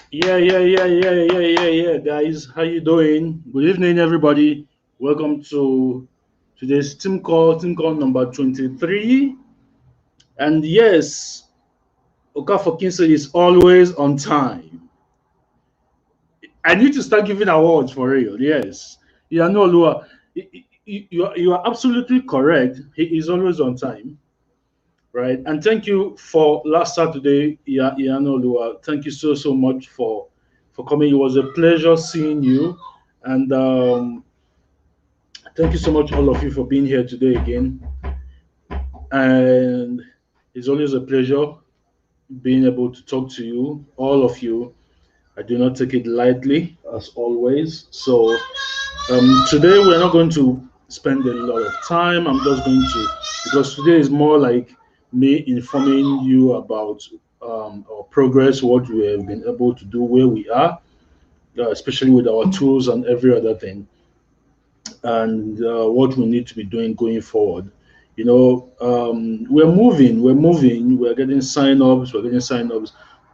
Yeah, guys. How you doing? Good evening, everybody. Welcome to today's team call number 23. And yes, Okafor Kinsey is always on time. I need to start giving awards for real. Yes. Yeah, no, Lua, you are absolutely correct. He is always on time, right? And thank you for last Saturday, no, Lua. Thank you so much for coming. It was a pleasure seeing you. And thank you so much, all of you, for being here today again. And it's always a pleasure being able to talk to you, all of you. I do not take it lightly, as always. So today we're not going to spend a lot of time. I'm just going to, because today is more like me informing you about our progress, what we have been able to do, where we are, especially with our tools and every other thing, and what we need to be doing going forward. We're getting sign ups,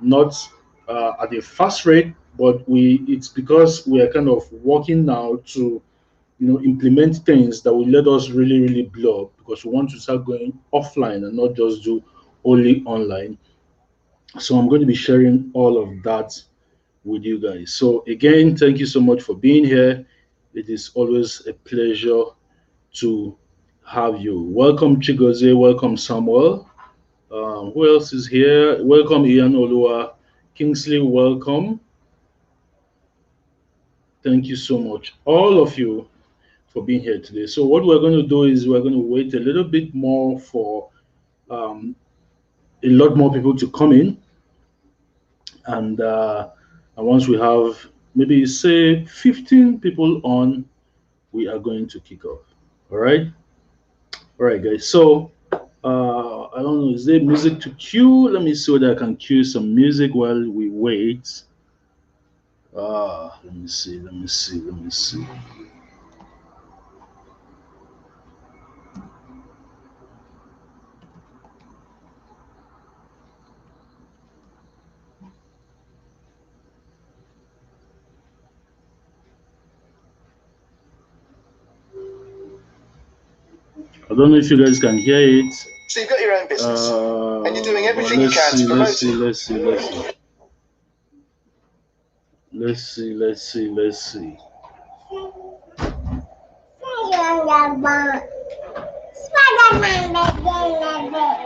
not at a fast rate, but it's because we are kind of working now to implement things that will let us really blow up, because we want to start going offline and not just do only online. So I'm going to be sharing all of that with you guys. So again, thank you so much for being here. It is always a pleasure to have you. Welcome Chigoze, welcome Samuel. Who else is here? Welcome Ian Olua. Kingsley, welcome. Thank you so much, all of you, for being here today. So what we're going to do is we're going to wait a little bit more for um, a lot more people to come in, and once we have maybe say 15 people on, we are going to kick off. All right, guys. So I don't know, is there music to cue? Let me see whether I can cue some music while we wait. Let me see. I don't know if you guys can hear it. So you've got your own business, and you're doing everything you can to promote it. Let's see. Let's see.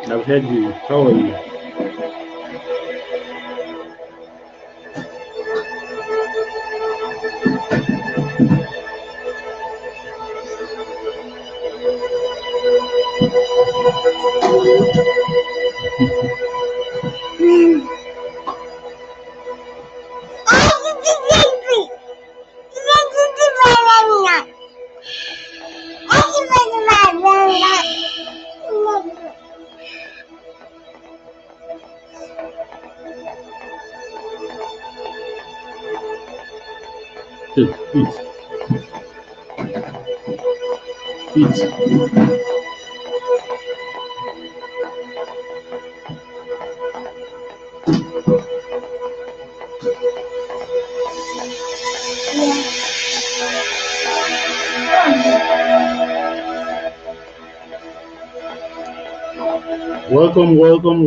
I've heard you. How are you? Eat.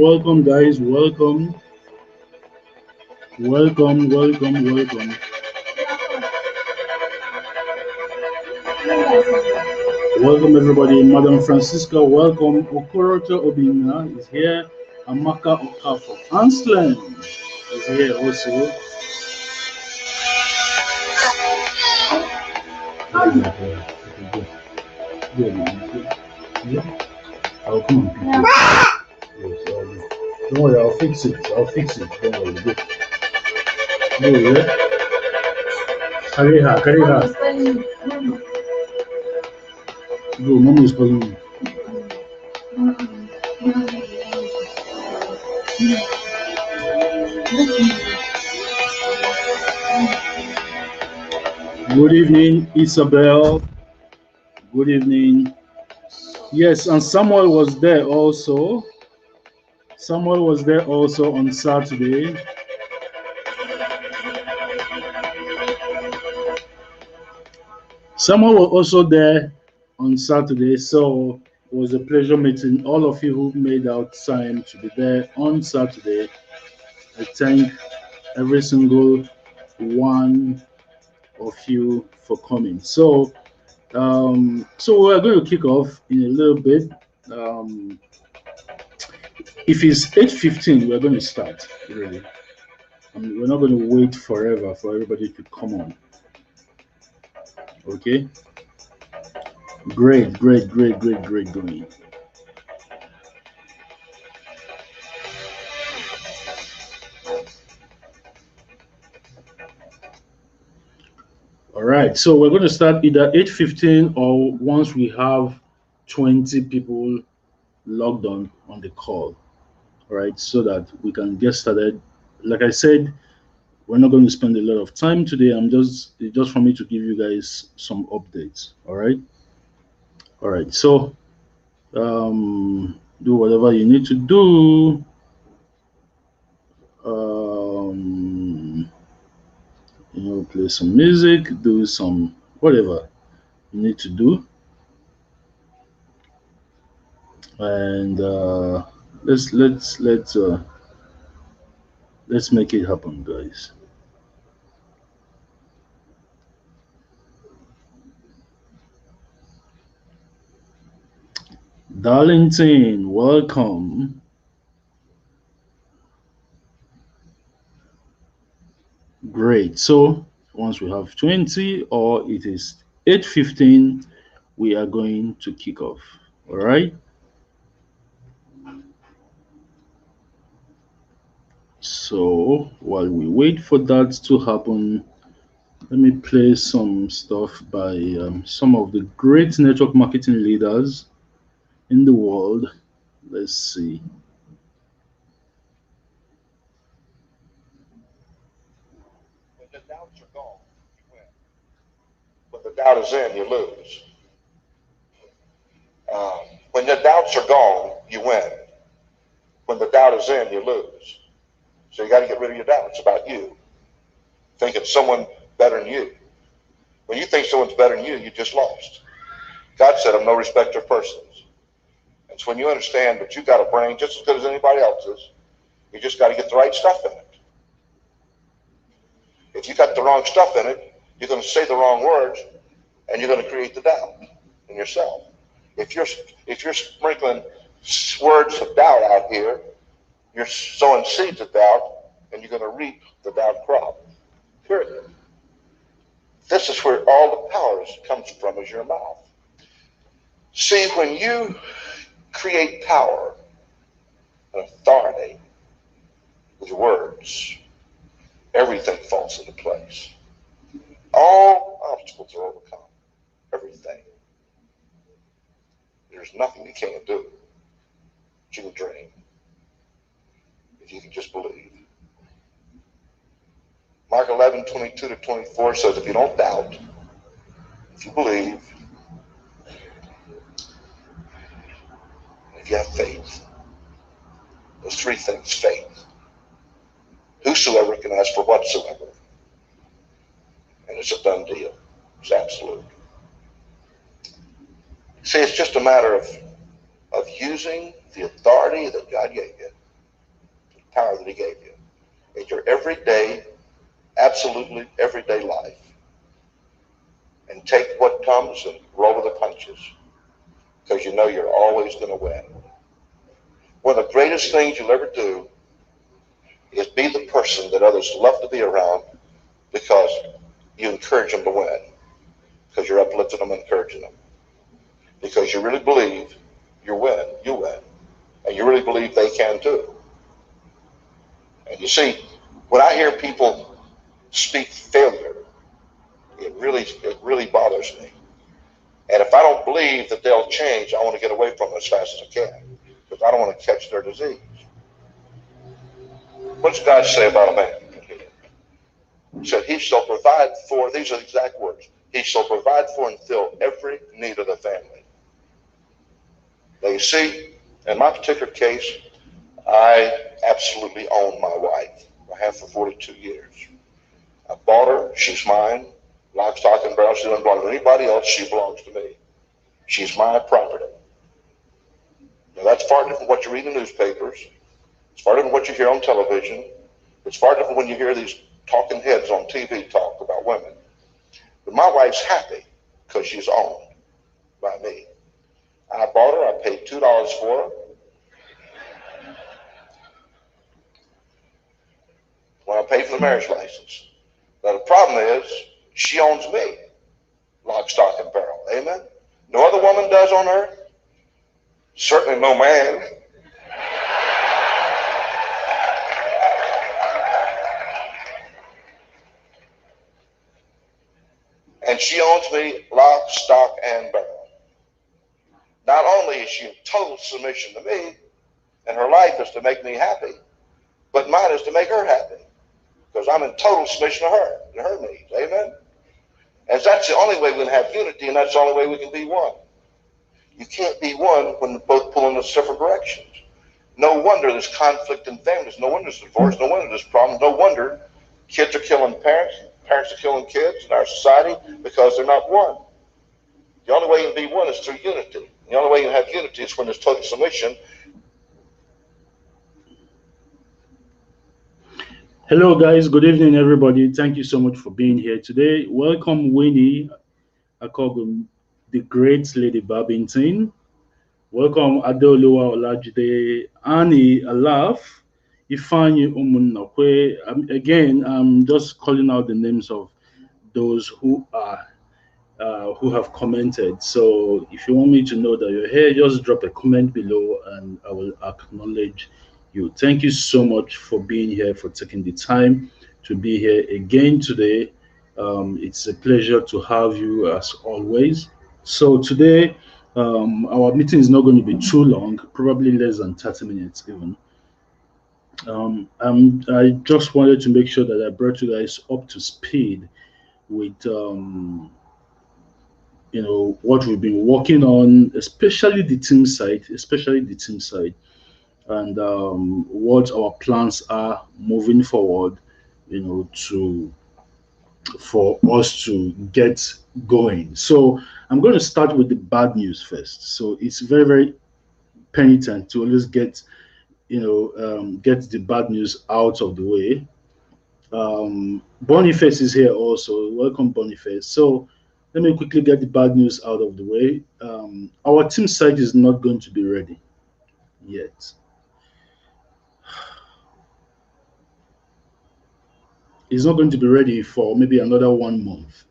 Welcome, guys. Welcome. Welcome, everybody. Madam Francisca, welcome. Okoroto Obina is here. Amaka Okafo. Anslem is here also. I'll come on. Don't worry, I'll fix it. Don't worry. Go, yeah? Carry her. Go, Mama is calling me. Good evening, Isabel. Good evening. Yes, and Samuel was there also. On Saturday. Someone was also there on Saturday, so it was a pleasure meeting all of you who made out time to be there on Saturday. I thank every single one of you for coming. So we're going to kick off in a little bit. Um, if it's 8:15, we're going to start. Really, we're not going to wait forever for everybody to come on. Okay. Great, great, great, great, great going. All right, so we're going to start either 8:15 or once we have 20 people logged on the call. All right, so that we can get started. Like I said, we're not going to spend a lot of time today. I'm just for me to give you guys some updates. All right. All right. So do whatever you need to do. Play some music, do some whatever you need to do, and let's make it happen, guys. Darlington, welcome. Great. So once we have 20 or it is 8:15, we are going to kick off. All right. So while we wait for that to happen, let me play some stuff by some of the great network marketing leaders in the world. Let's see. When the doubts are gone, you win. When the doubt is in, you lose. When the doubts are gone, you win. When the doubt is in, you lose. So you got to get rid of your doubts about you. Thinking someone better than you. When you think someone's better than you, you just lost. God said, I'm no respecter of persons. And so when you understand that you got a brain just as good as anybody else's, you just got to get the right stuff in it. If you got the wrong stuff in it, you're going to say the wrong words, and you're going to create the doubt in yourself. If you're sprinkling words of doubt out here, you're sowing seeds of doubt, and you're going to reap the doubt crop. Period. This is where all the power comes from, is your mouth. See, when you create power and authority with words, everything falls into place. All obstacles are overcome. Everything. There's nothing you can't do. But you can dream. If you can just believe. Mark 11:22-24 says, if you don't doubt, if you believe, if you have faith, those three things, faith. Whosoever can ask for whatsoever. And it's a done deal. It's absolute. See, it's just a matter of using the authority that God gave you, the power that He gave you, in your everyday, absolutely everyday life. And take what comes and roll with the punches. Because you know you're always going to win. One of the greatest things you'll ever do is be the person that others love to be around because you encourage them to win. Because you're uplifting them and encouraging them. Because you really believe you win. And you really believe they can too. And you see, when I hear people speak failure, it really bothers me. And if I don't believe that they'll change, I want to get away from them as fast as I can. Because I don't want to catch their disease. What does God say about a man? He said, He shall provide for, these are the exact words, He shall provide for and fill every need of the family. Now you see, in my particular case, I absolutely own my wife. I have for 42 years. I bought her, she's mine, Lock, stock, and barrel. She doesn't belong to anybody else. She belongs to me. She's my property. Now, that's far different from what you read in the newspapers. It's far different from what you hear on television. It's far different when you hear these talking heads on TV talk about women. But my wife's happy because she's owned by me. I bought her. I paid $2 for her. When I paid for the marriage license. Now, the problem is she owns me. Lock, stock, and barrel. Amen? No other woman does on earth. Certainly no man. And she owns me lock, stock, and barrel. Not only is she in total submission to me, and her life is to make me happy, but mine is to make her happy. Because I'm in total submission to her needs. Amen? And that's the only way we can have unity, and that's the only way we can be one. You can't be one when both pull in different directions. No wonder there's conflict in families. No wonder there's divorce. No wonder there's problems. No wonder kids are killing parents. Parents are killing kids in our society because they're not one. The only way you can be one is through unity. The only way you can have unity is when there's total submission. Hello, guys. Good evening, everybody. Thank you so much for being here today. Welcome, Winnie Akogum, the great Lady Babington. Welcome, Adeoluwa Olajide, Annie Alaf, Ifeanyi Umunnakwe. Again, I'm just calling out the names of those who have commented. So if you want me to know that you're here, just drop a comment below and I will acknowledge you. Thank you so much for being here, for taking the time to be here again today. It's a pleasure to have you as always. So today, our meeting is not going to be too long, probably less than 30 minutes even. I just wanted to make sure that I brought you guys up to speed with what we've been working on, especially the team side, and what our plans are moving forward. To for us to get going. So I'm going to start with the bad news first. So it's very, very penitent to always get the bad news out of the way. Boniface is here also. Welcome, Boniface. So let me quickly get the bad news out of the way. Our team site is not going to be ready yet. It's not going to be ready for maybe another 1 month.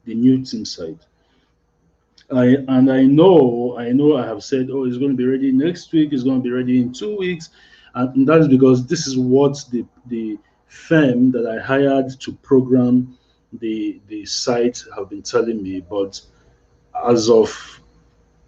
The new team site. I know I have said, oh, it's going to be ready next week, it's going to be ready in 2 weeks, and that is because this is what the firm that I hired to program the site have been telling me. But as of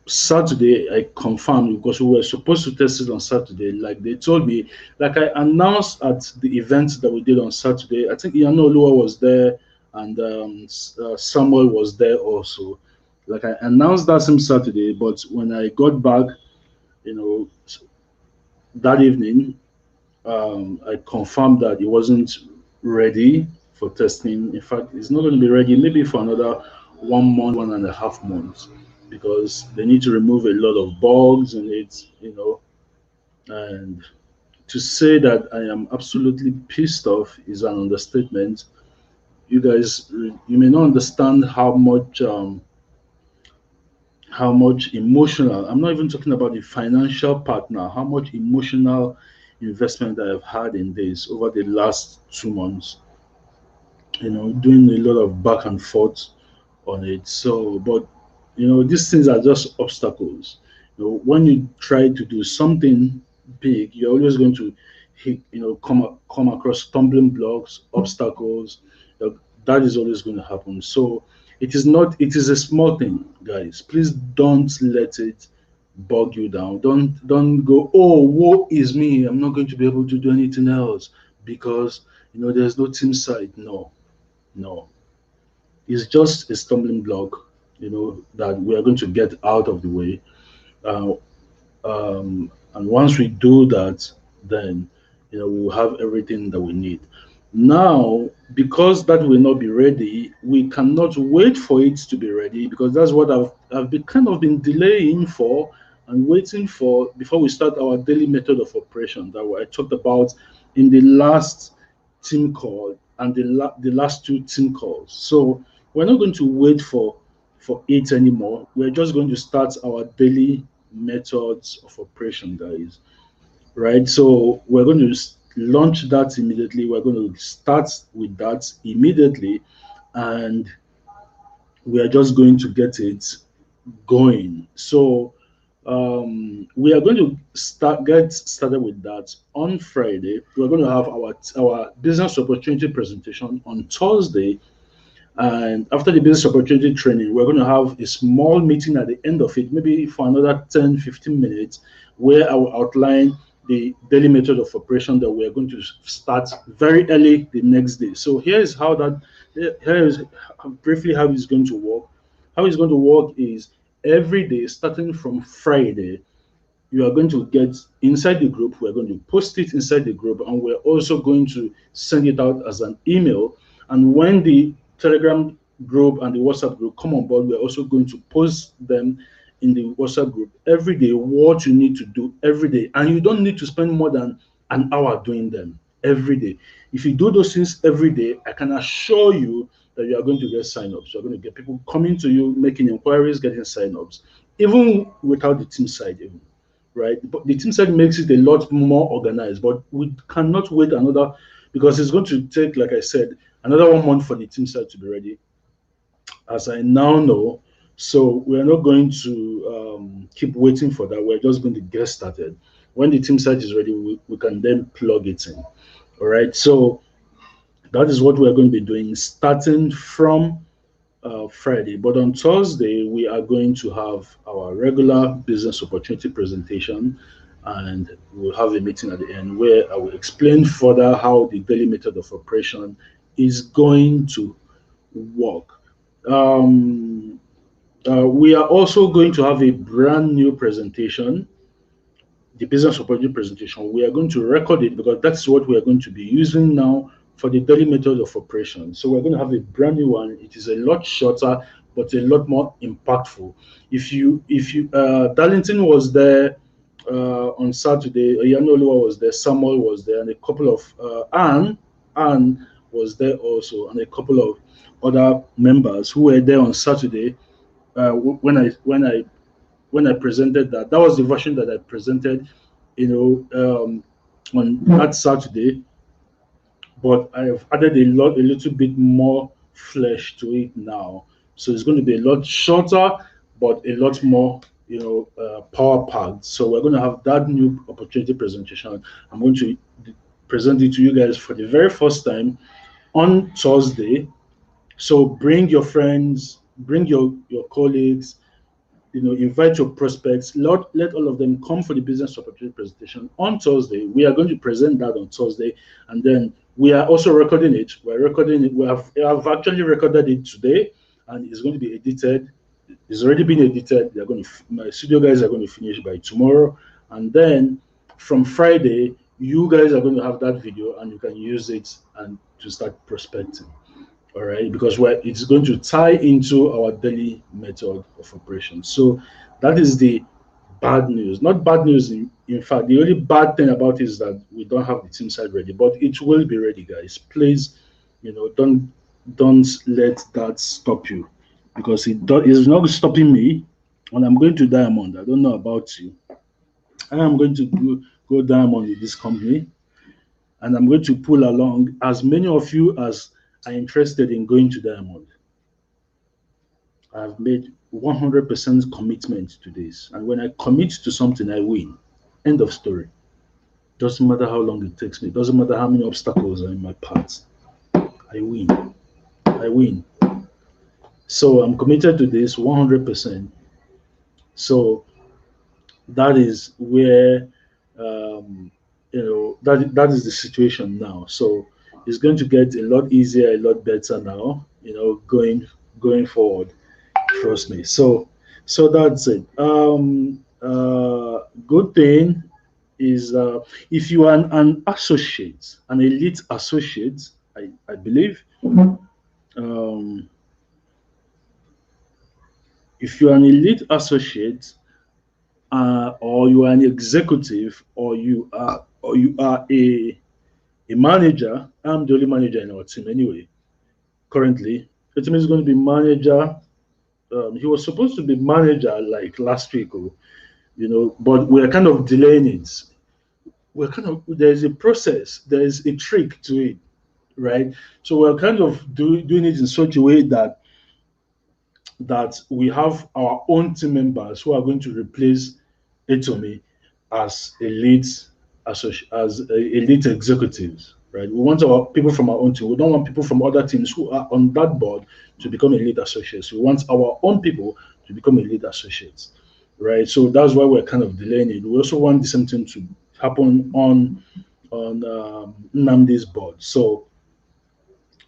Saturday, I confirmed because we were supposed to test it on Saturday, like they told me, like I announced at the event that we did on Saturday. I think Iyano Olua was there and Samuel was there also. Like I announced that same Saturday, but when I got back, you know, that evening, I confirmed that it wasn't ready for testing. In fact, it's not going to be ready maybe for another 1 month, 1.5 months, because they need to remove a lot of bugs in it. And to say that I am absolutely pissed off is an understatement. You guys, you may not understand how much emotional, I'm not even talking about the financial partner, how much emotional investment I have had in this over the last 2 months, doing a lot of back and forth on it. So, but these things are just obstacles. When you try to do something big, you're always going to hit, come across stumbling blocks, obstacles. That is always going to happen. So it is not. It is a small thing, guys. Please don't let it bog you down. Don't go, oh, woe is me. I'm not going to be able to do anything else because there's no team site. No, no. It's just a stumbling block, that we are going to get out of the way. Uh, and once we do that, then we will have everything that we need. Now, because that will not be ready, we cannot wait for it to be ready, because that's what I've been kind of been delaying for and waiting for before we start our daily method of operation that I talked about in the last team call and the last two team calls. So we're not going to wait for it anymore. We're just going to start our daily methods of operation, guys, right? So we're going to launch that immediately. We're going to start with that immediately, and we are just going to get it going. So we are going to get started with that on Friday. We're going to have our business opportunity presentation on Thursday, and after the business opportunity training, we're going to have a small meeting at the end of it, maybe for another 10, 15 minutes, where I will outline the daily method of operation that we are going to start very early the next day. So here is briefly how it's going to work. How it's going to work is every day, starting from Friday, you are going to get inside the group. We're going to post it inside the group, and we're also going to send it out as an email. And when the Telegram group and the WhatsApp group come on board, we're also going to post them in the WhatsApp group every day, what you need to do every day. And you don't need to spend more than an hour doing them every day. If you do those things every day, I can assure you that you are going to get signups. You're going to get people coming to you, making inquiries, getting signups, even without the team side, even, right? But the team side makes it a lot more organized, but we cannot wait another, because it's going to take, like I said, another 1 month for the team side to be ready, as I now know. So we're not going to keep waiting for that. We're just going to get started. When the team site is ready, we can then plug it in. All right. So that is what we're going to be doing starting from Friday. But on Thursday, we are going to have our regular business opportunity presentation, and we'll have a meeting at the end where I will explain further how the daily method of operation is going to work. Um, we are also going to have a brand new presentation, the business opportunity presentation. We are going to record it because that's what we are going to be using now for the daily method of operation. So we're going to have a brand new one. It is a lot shorter, but a lot more impactful. If you Darlington was there on Saturday, Yanolua was there, Samuel was there, and a couple of Anne was there also, and a couple of other members who were there on Saturday. When I presented that, that was the version that I presented, you on that Saturday. But I have added a little bit more flesh to it now. So it's going to be a lot shorter, but a lot more, power packed. So we're going to have that new opportunity presentation. I'm going to present it to you guys for the very first time on Thursday. So bring your friends, bring your colleagues, invite your prospects. Let all of them come for the business opportunity presentation on Thursday. We are going to present that on Thursday, and then we are also recording it. We're recording it. We have actually recorded it today, and it's going to be edited. It's already been edited. My studio guys are going to finish by tomorrow, and then from Friday, you guys are going to have that video, and you can use it and to start prospecting. All right, because it's going to tie into our daily method of operation. So that is the bad news. Not bad news, in fact, the only bad thing about it is that we don't have the team side ready, but it will be ready, guys. Please, don't let that stop you, because it's not stopping me. And I'm going to Diamond. I don't know about you. I am going to go Diamond with this company, and I'm going to pull along as many of you as are interested in going to Diamond. I've made 100% commitment to this. And when I commit to something, I win. End of story. Doesn't matter how long it takes me. Doesn't matter how many obstacles are in my path. I win. I win. So I'm committed to this 100%. So that is where, that is the situation now. So it's going to get a lot easier, a lot better now, going forward. Trust me. So that's it. Good thing is, if you are an associate, an elite associate, I believe. Um, if you are an elite associate, or you are an executive, or you are a manager, I'm the only manager in our team anyway. Currently, Etim is going to be manager. He was supposed to be manager like last week, but we're kind of delaying it. We're kind of There's a process, there's a trick to it, right? So we're kind of doing it in such a way that we have our own team members who are going to replace Etomi as elite executives, right? We want our people from our own team. We don't want people from other teams who are on that board to become elite associates. We want our own people to become elite associates, right? So that's why we're kind of delaying it. We also want the same thing to happen on Nnamdi's board. So,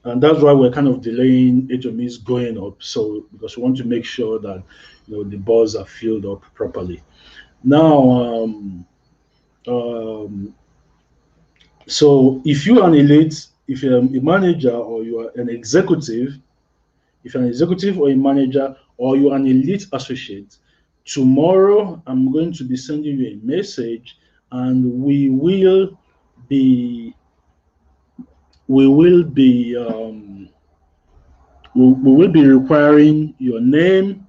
and that's why we're kind of delaying HMEs going up. So because we want to make sure that the boards are filled up properly. Now, um, so if you are an elite, if you're a manager or you are an executive, if you're an executive or a manager or you are an elite associate, tomorrow I'm going to be sending you a message, and be we will be we will be requiring your name,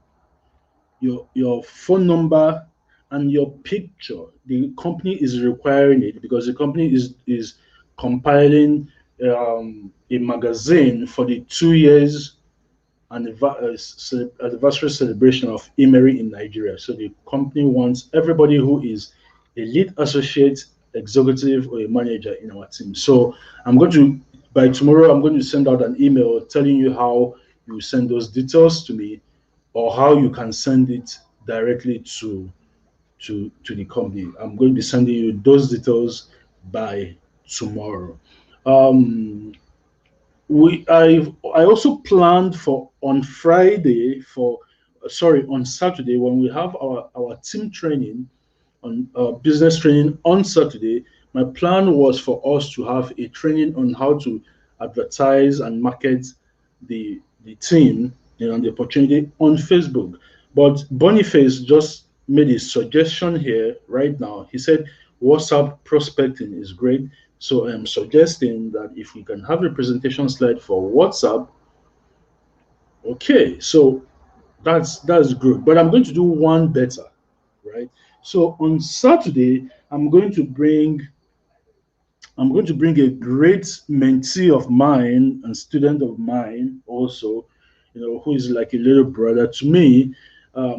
your phone number, and your picture. The company is requiring it because the company is compiling a magazine for the 2 years anniversary celebration of Emery in Nigeria. So the company wants everybody who is a lead associate, executive, or a manager in our team. So I'm going to by tomorrow I'm going to send out an email telling you how you send those details to me, or how you can send it directly to the company. I'm going to be sending you those details by tomorrow. Um, I also planned for on Friday for sorry on Saturday when we have our team training on business training on Saturday. My plan was for us to have a training on how to advertise and market the team, the opportunity on Facebook. But Boniface just made a suggestion here right now. He said WhatsApp prospecting is great. So I'm suggesting that if we can have a presentation slide for WhatsApp, okay, so that's good. But I'm going to do one better, right? So on Saturday, I'm going to bring a great mentee of mine and student of mine also, who is like a little brother to me.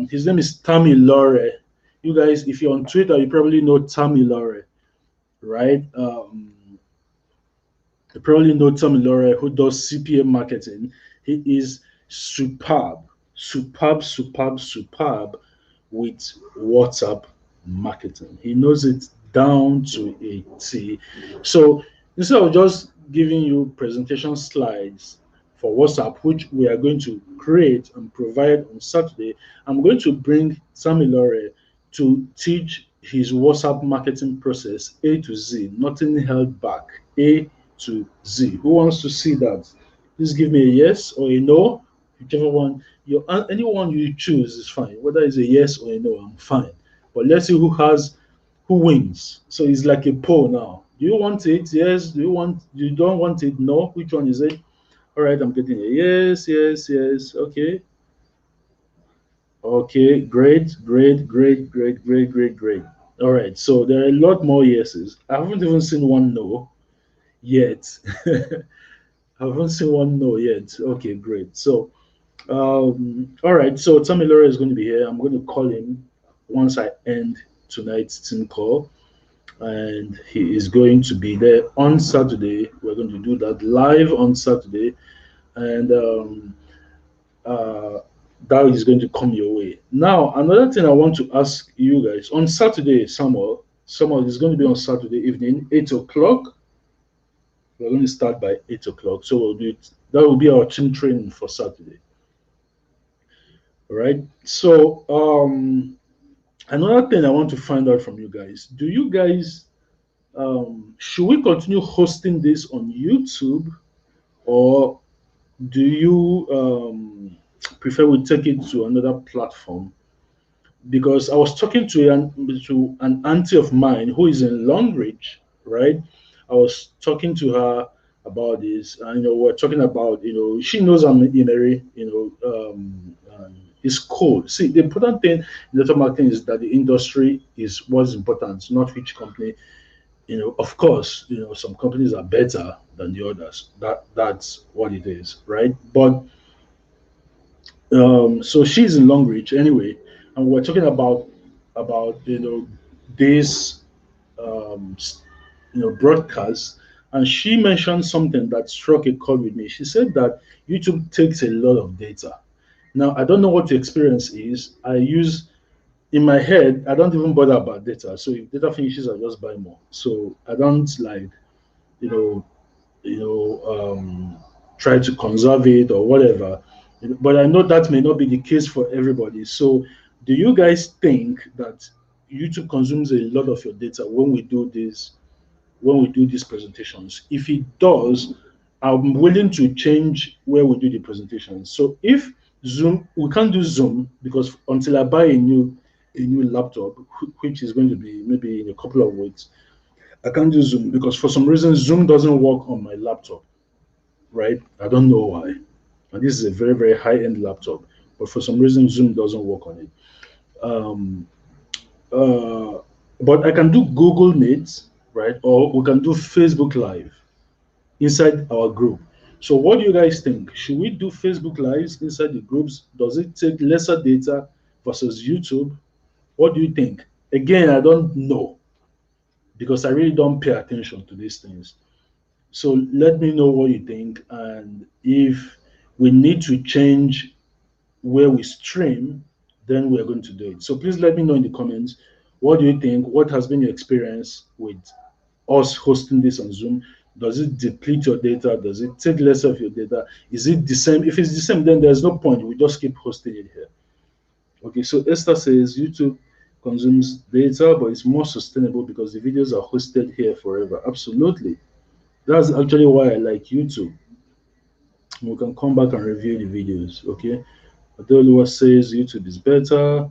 His name is Tammy Lore. You guys, if you're on Twitter, you probably know Tammy Lore, right? You probably know Tommy Lore, who does CPM marketing. He is superb, superb, superb, superb with WhatsApp marketing. He knows it down to a T. So instead of just giving you presentation slides for WhatsApp, which we are going to create and provide on Saturday, I'm going to bring Sammy Lore to teach his WhatsApp marketing process A to Z, nothing held back. A to Z. Who wants to see that? Please give me a yes or a no. Whichever one anyone you choose is fine. Whether it's a yes or a no, I'm fine. But let's see who wins. So it's like a poll now. Do you want it? Yes. You don't want it? No. Which one is it? All right, I'm getting a yes, yes, yes. Okay. Okay, great, great, great, great, great, great, great. All right, so there are a lot more yeses. I haven't even seen one no yet. I haven't seen one no yet. Okay, great. So, all right. So Tamilora is going to be here. I'm going to call him once I end tonight's team call, and he is going to be there on Saturday. We're going to do that live on Saturday, and uh, that is going to come your way. Now, another thing I want to ask you guys on Saturday, Samuel is going to be on Saturday evening, 8 o'clock. We're going to start by 8 o'clock. So we'll do it. That will be our team training for Saturday. All right. So another thing I want to find out from you guys: do you guys should we continue hosting this on YouTube, or do you prefer we take it to another platform? Because I was talking to an auntie of mine who is in Longreach, right? I was talking to her about this, and we're talking about, she knows I'm in area, it's cool. See, the important thing in network marketing is that the industry is what's important, not which company. Of course, some companies are better than the others. That's what it is, right? But so she's in Longreach anyway, and we're talking about this broadcast, and she mentioned something that struck a chord with me. She said that YouTube takes a lot of data. Now I don't know what the experience is. I use in my head, I don't even bother about data. So if data finishes, I just buy more. So I don't like you know you know, try to conserve it or whatever. But I know that may not be the case for everybody. So, do you guys think that YouTube consumes a lot of your data when we do these presentations? If it does, I'm willing to change where we do the presentations. So if Zoom, we can't do Zoom because until I buy a new laptop, which is going to be maybe in a couple of weeks, I can't do Zoom because for some reason Zoom doesn't work on my laptop, right? I don't know why. And this is a very, very high end laptop, but for some reason Zoom doesn't work on it. Um, uh, but I can do Google Meet, right? Or we can do Facebook Live inside our group. So, what do you guys think? Should we do Facebook Lives inside the groups? Does it take lesser data versus YouTube? What do you think? Again, I don't know because I really don't pay attention to these things. So let me know what you think, and if we need to change where we stream, then we are going to do it. So please let me know in the comments, what do you think? What has been your experience with us hosting this on Zoom? Does it deplete your data? Does it take less of your data? Is it the same? If it's the same, then there's no point. We just keep hosting it here. Okay, so Esther says YouTube consumes data, but it's more sustainable because the videos are hosted here forever. Absolutely. That's actually why I like YouTube. We can come back and review the videos. Okay. Adeoluwa says YouTube is better.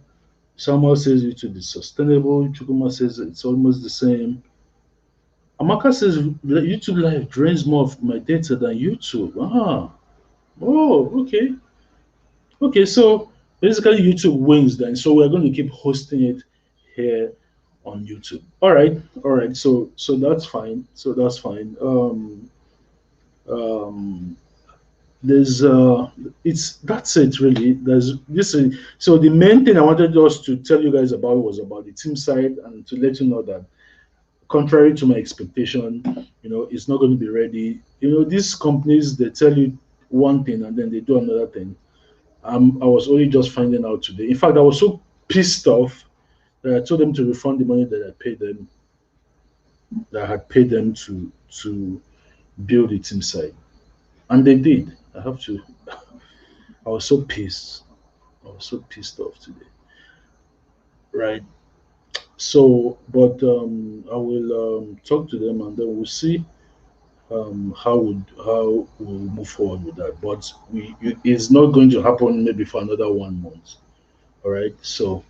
Samuel says YouTube is sustainable. Chukuma says it's almost the same. Amaka says YouTube Live drains more of my data than YouTube. Ah, oh, okay. Okay, so basically YouTube wins then. So we're going to keep hosting it here on YouTube. All right. So that's fine. So that's fine. Um, there's it's that's it really. There's this is, so the main thing I wanted us to tell you guys about was about the team side, and to let you know that contrary to my expectation, it's not going to be ready. These companies, they tell you one thing and then they do another thing. I was only just finding out today. In fact, I was so pissed off that I told them to refund the money that I had paid them to build the team site, and they did. I was so pissed. I was so pissed off today, right? So, but I will talk to them and then we'll see how we'll move forward with that. But it's not going to happen maybe for another 1 month. All right. So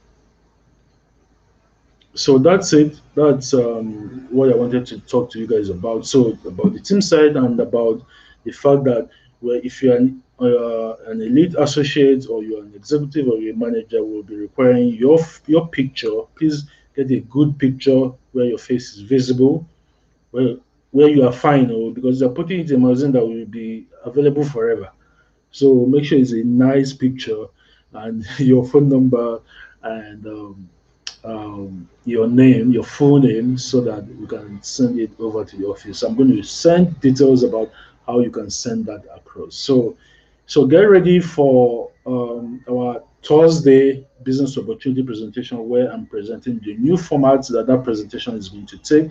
that's it. That's what I wanted to talk to you guys about. So about the team side and about the fact that if you're an elite associate or you're an executive or you're a manager, will be requiring your picture. Please get a good picture where your face is visible, where where you are fine, or because they're putting it in a magazine that will be available forever. So make sure it's a nice picture and your phone number and your name, your full name, so that we can send it over to the office. I'm going to send details about how you can send that across. So get ready for our Thursday business opportunity presentation, where I'm presenting the new formats that presentation is going to take,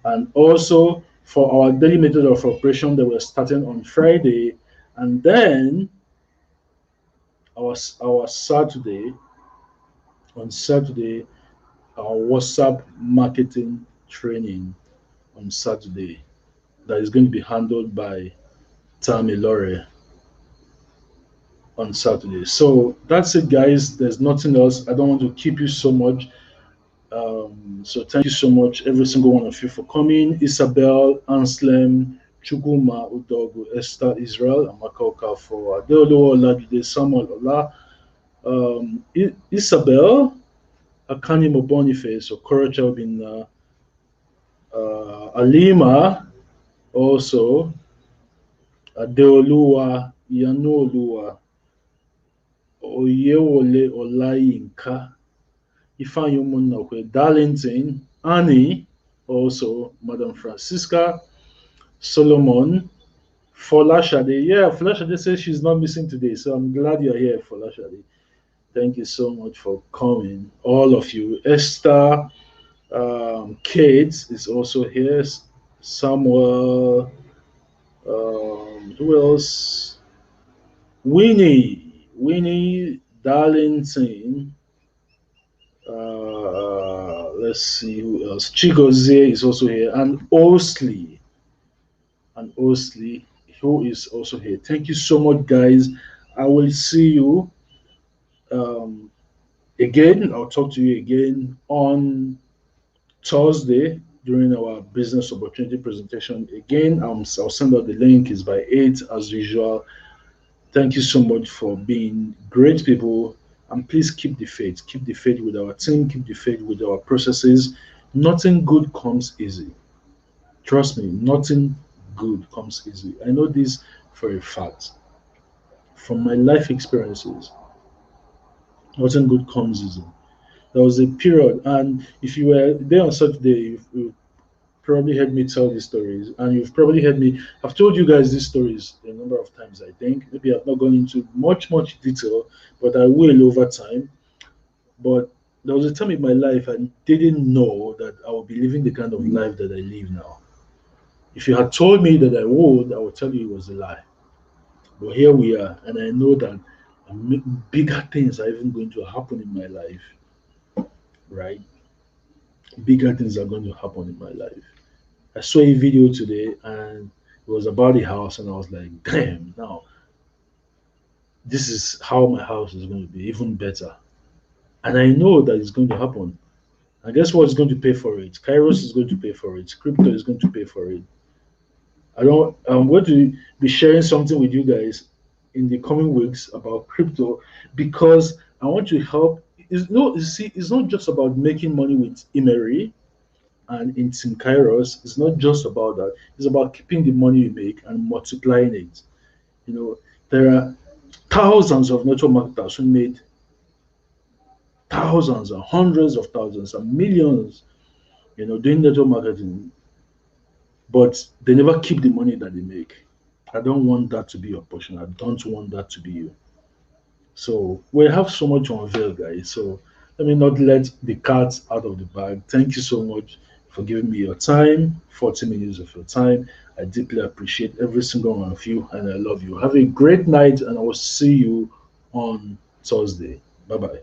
and also for our daily method of operation that we're starting on Friday, and then our Saturday, our WhatsApp marketing training on Saturday that is going to be handled by Tamilore on Saturday. So that's it, guys. There's nothing else. I don't want to keep you so much. So thank you so much, every single one of you, for coming. Isabel, Anslem, Chuguma, Udogu, Esther, Israel, Amaka Okafor, Adeolo Olajide, Samuel Ola, Isabel, Akanimo Boniface, Okorocha Obinna, Alima, also, Adeoluwa, Yanuoluwa, Oyewole Olayinka, Ifeanyi Umunokwe, Darlington, Annie, also Madam Francisca, Solomon, Folashade. Yeah, Folashade says she's not missing today, so I'm glad you're here, Folashade. Thank you so much for coming, all of you. Esther, Kate is also here. Samuel, who else? Winnie Darlington. Let's see who else. Chigozie is also here, and Osley, who is also here. Thank you so much, guys. I will see you um, again. I'll talk to you again on Thursday during our business opportunity presentation. Again, I'll send out the link. It's by 8 as usual. Thank you so much for being great people. And please keep the faith. Keep the faith with our team. Keep the faith with our processes. Nothing good comes easy. Trust me, nothing good comes easy. I know this for a fact. From my life experiences, nothing good comes easy. There was a period, and if you were there on Saturday, you probably heard me tell these stories, and you've probably heard me. I've told you guys these stories a number of times. I think maybe I've not gone into much detail, but I will over time. But there was a time in my life I didn't know that I would be living the kind of life that I live now. If you had told me that I would tell you it was a lie. But here we are, and I know that bigger things are even going to happen in my life, right? Bigger things are going to happen in my life. I saw a video today, and it was about a house, and I was like, damn, now this is how my house is going to be, even better. And I know that it's going to happen. And guess what's going to pay for it? Kairos is going to pay for it. Crypto is going to pay for it. I don't. I'm going to be sharing something with you guys in the coming weeks about crypto because I want to help. It's no, you see, it's not just about making money with Emery and in Team Kairos. It's not just about that. It's about keeping the money you make and multiplying it. You know, there are thousands of network marketers who made thousands and hundreds of thousands and millions, doing network marketing, but they never keep the money that they make. I don't want that to be your portion. I don't want that to be you. So we have so much to unveil, guys. So let me not let the cat out of the bag. Thank you so much for giving me your time, 40 minutes of your time. I deeply appreciate every single one of you, and I love you. Have a great night, and I will see you on Thursday. Bye bye.